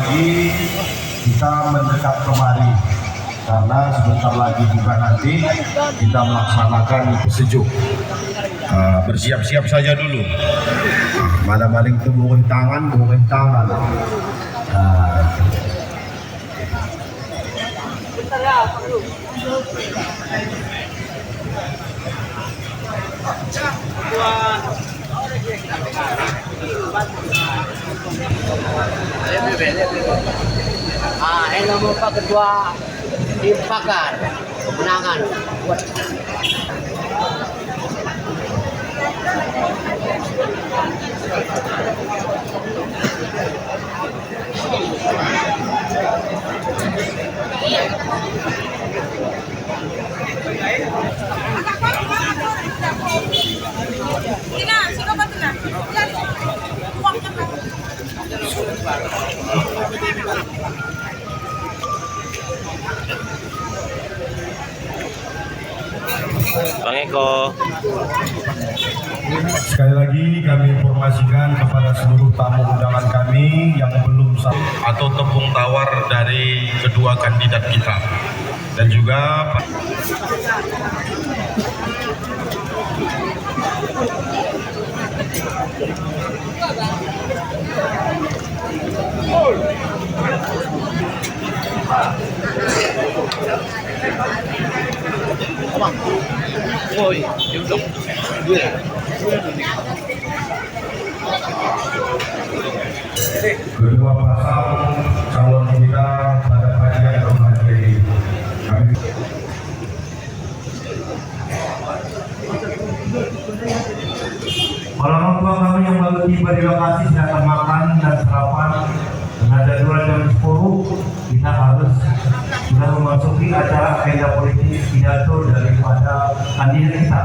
Lagi kita mendekat kemari karena sebentar lagi juga nanti kita melaksanakan pesejuk. Bersiap-siap saja dulu. Mana maling itu bukan tangan. Ini mau Pak Ketua Tim Pakar Kemenangan buat Bang Eko. Sekali lagi kami informasikan kepada seluruh tamu undangan kami yang belum atau tepung tawar dari kedua kandidat kita dan juga kedua pasang calon kita pada pagi yang berbahagia ini. Orang tua kami yang baru tiba di lokasi sedang makan dan sarapan dengan jadwal jam 10 kita harus sudah memasuki acara agenda politik pidato daripada kandidat kita.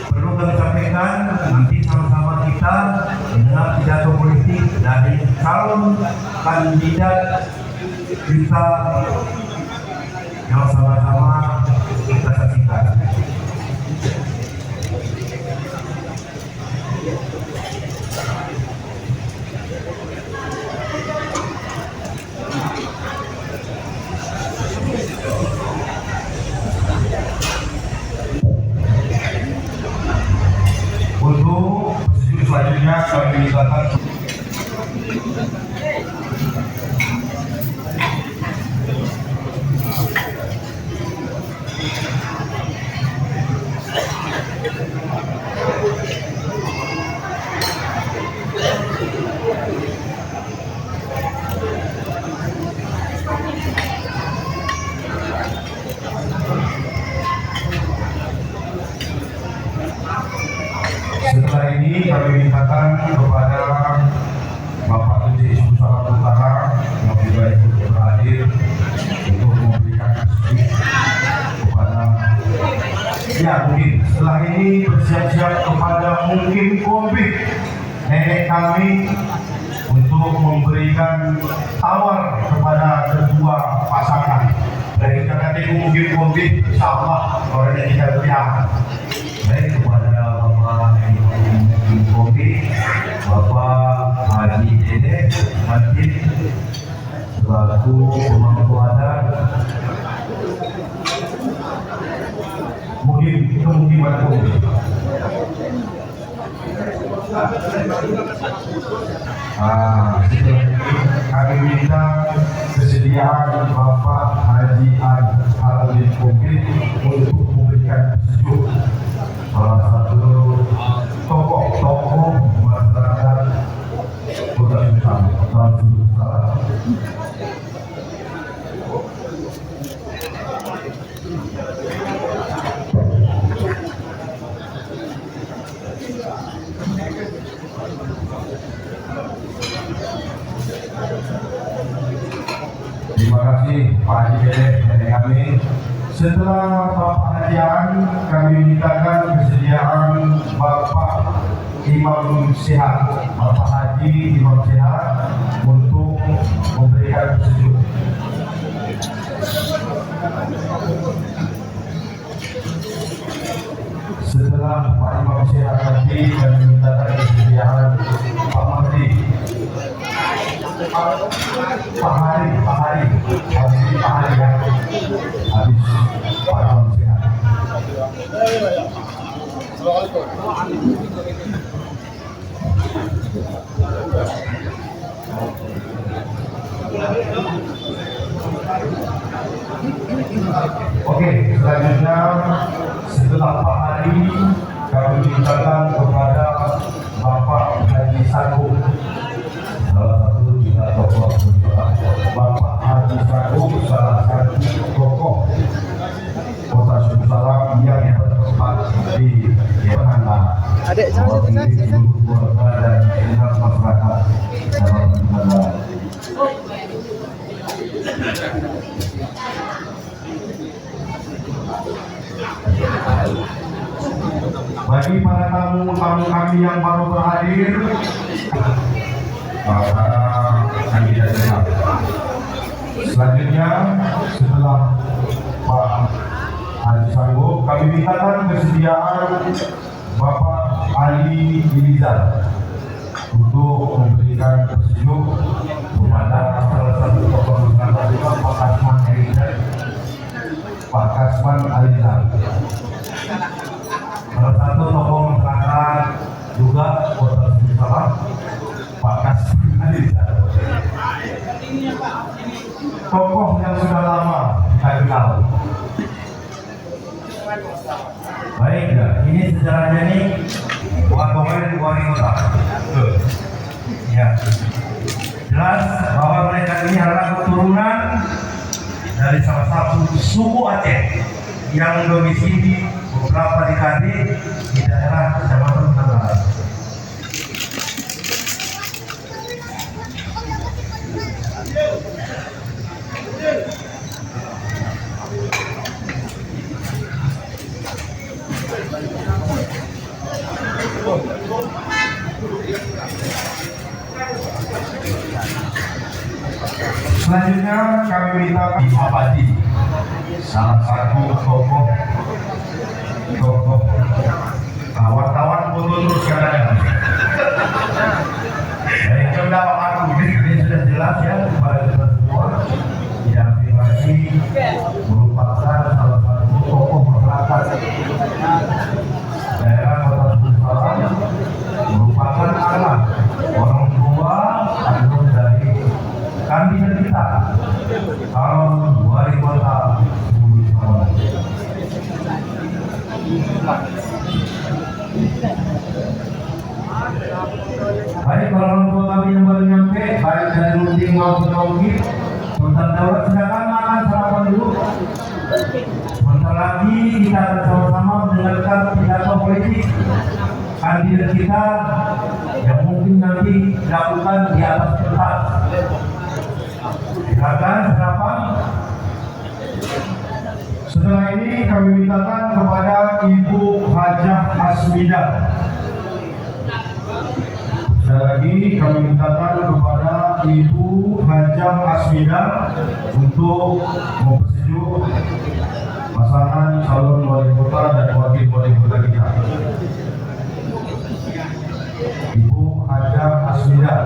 Perlu kami sampaikan nanti sama-sama kita mendengar pidato politik dari calon kandidat kita yang sama-sama kita saksikan. Untuk pesejuk selanjutnya kami mintakan setelah ini kami mintakan kepada Bapak Tuji Isu Salam Utara yang juga ikut berhadir untuk memberikan sedikit kepada mungkin setelah ini bersiap-siap kepada mungkin komik nenek kami untuk memberikan tawar kepada kedua pasangan. Dari nanti mungkin komik insya Allah kalau ini tidak berjalan. Baik kepada Kopi, Bapak Haji Dede Masjid selaku pemangku adat. Mungkin Kopi. Kami minta kesediaan Bapak Haji Al-Din Kopi untuk memberikan sejuk salah satu tokoh masyarakat Kota Sulsel. Terima kasih Pak Haji Dede dari kami. Setelah Bapak Hajian, kami mintakan kesediaan Bapak Imam Sehat, Bapak Haji Imam Sehat untuk memberikan sejuk. Setelah Pak Imam Sehat tadi, kami mintakan kesediaan Pak Hari ya, habis Pak sehat. Oke, selanjutnya setelah Pak Hari kami mintakan kepada Bapak Haji Sagung, salah satu juga tokoh perjuangan. Bapak Haji Sagung salah satu tokoh Kota Sumbawa yang bertempat di Penanggal. Adik, jangan mewakili seluruh keluarga dan pihak masyarakat dalam negara. Bagi para tamu-tamu kami yang baru berhadir, para kandidat tetap. Selanjutnya, setelah Pak Haji Sagung, kami mintakan kesediaan Bapak Ali Ilizar untuk memberikan petunjuk kepada salah satu tokoh masyarakat juga, Pak Kasman Ilizar. Pak Kasman Alizar, salah satu tokoh masyarakat juga Kota Sumbawa, Pak Kasman Alizar, tokoh yang sudah lama kita kenal. Baik, ini sejarahnya nih bukan pemain wali kota. Ya, jelas bahwa mereka ini adalah keturunan dari salah satu suku Aceh yang domisili beberapa dekade di daerah Kecamatan Penanggalan. Selanjutnya kami minta Pak Pati, salah satu tokoh wartawan foto terus kadang. Dari pendapat aku ini sudah jelas ya kepada kita semua, yang privasi merupakan salah satu tokoh masyarakat daerah Kota Sumbawa, merupakan anak orang tua kandung dari kandidat kita tahun 2010. Baik, kalau orang tua kami yang baru nyampe, baik dari Luting maupun Nongki, Sultan Daulat, silakan makan sarapan dulu. Sebentar lagi kita akan sama-sama mendengarkan pidato politik kandidat kita yang mungkin nanti dilakukan di atas kertas. Silakan sarapan. Setelah ini kami mintakan kepada Ibu Hajah Asmidah. Sekali lagi kami mintakan kepada Ibu Hajah Asmidah untuk mempersetujukan pasangan calon wali kota dan wakil wali kota kita. Ibu Hajah Asmidah.